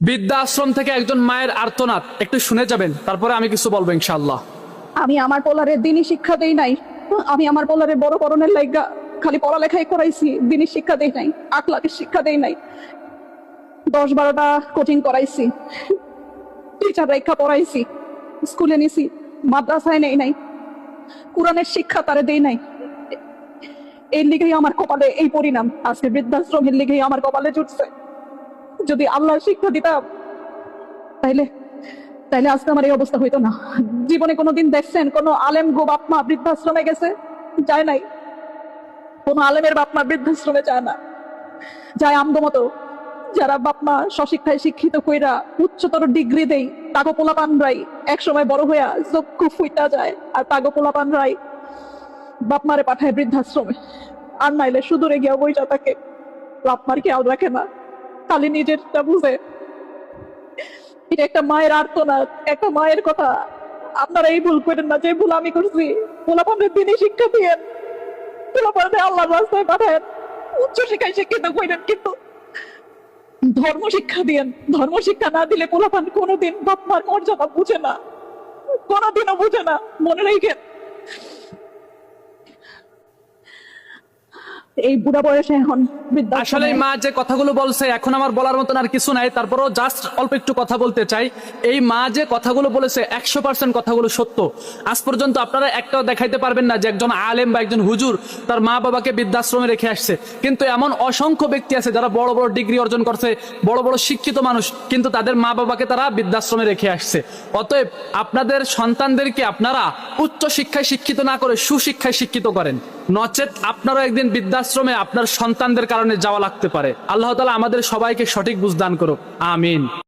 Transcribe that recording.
বৃদ্ধাশ্রম থেকে একজন মায়ের আর্তনাদ একটু শুনে যাবেন, তারপরে আমি কিছু বলবো ইনশাআল্লাহ। আমি আমার পোলারে দিনই শিক্ষা দেই নাই। আমি আমার পোলারে বড় করণের লাইগা খালি পড়ালেখাই করাইছি, দিনই শিক্ষা দেই নাই, আখলাকের শিক্ষা দেই নাই। 10-12টা কোচিং করাইছি, টিচার রেখা পড়াইছি, স্কুলে নিছি, মাদ্রাসায় নেই নাই, কোরআনের শিক্ষা তারে দেই নাই। এর লিগেই আমার কপালে এই পরিণাম, আজকে বৃদ্ধাশ্রমের লিগেই আমার কপালে জুটছে। যদি আল্লাহ শিক্ষা দিতাম তাইলে তাইলে আজকে আমার এই অবস্থা হইতো না। জীবনে কোনোদিন দেখছেন কোন আলেম গো বাপ মা বৃদ্ধাশ্রমে গেছে? যায় নাই। কোন আলেমের বাপ মা বৃদ্ধাশ্রমে যায় না, যায় আমগো মতো যারা বাপ মা স্বশিক্ষায় শিক্ষিত কইরা উচ্চতর ডিগ্রি দেই, তাগো পোলাপানরাই একসময় বড় হইয়া চক্ষু ফুইটা যায়, আর তাগো পোলাপানরাই বাপ মারে পাঠায় বৃদ্ধাশ্রমে। আর নাইলে সুদূরে গিয়া বইটা থাকে, বাপ মার খেয়াল রাখে না, খালি নিজেরটা বুঝে। এটা একটা মায়ের আর্তনাদ, একটা মায়ের কথা। আপনারা এই ভুল করেন না যে ভুল আমি করছি। পোলাপানের দিনই শিক্ষা দিয়েন, পোলাপানের আল্লাহর রাস্তায় পাঠায়েন, উচ্চ শিক্ষায় শিক্ষিত করেন, কিন্তু ধর্ম শিক্ষা দিয়েন। ধর্ম শিক্ষা না দিলে পোলাপান কোনোদিন বাপ মার মর্যাদা বুঝে না, কোনোদিনও বুঝে না, মনে রাখেন। এই বুড়া বয়সে এখন আসলে মা যে কথাগুলো বলছে, এখন আমার বলার মতন আর কিছু নাই, তারপরও জাস্ট অল্প একটু কথা বলতে চাই। এই মা যে কথাগুলো বলেছে 100% কথাগুলো সত্য। আজ পর্যন্ত আপনারা একটাও দেখাইতে পারবেন না যে একজন আলেম বা একজন হুজুর তার মা বাবাকে বৃদ্ধাশ্রমে রেখে আসছে। কিন্তু এমন অসংখ্য ব্যক্তি আছে যারা বড় বড় ডিগ্রি অর্জন করছে, বড় বড় শিক্ষিত মানুষ, কিন্তু তাদের মা বাবাকে তারা বৃদ্ধাশ্রমে রেখে আসছে। অতএব আপনাদের সন্তানদেরকে আপনারা উচ্চ শিক্ষায় শিক্ষিত না করে সুশিক্ষায় শিক্ষিত করেন, নচেত আপনারও একদিন বৃদ্ধাশ্রমে আপনার সন্তানদের কারণে যাওয়া লাগতে পারে। আল্লাহ তাআলা আমাদের সবাইকে সঠিক বুঝ দান করুক, আমিন।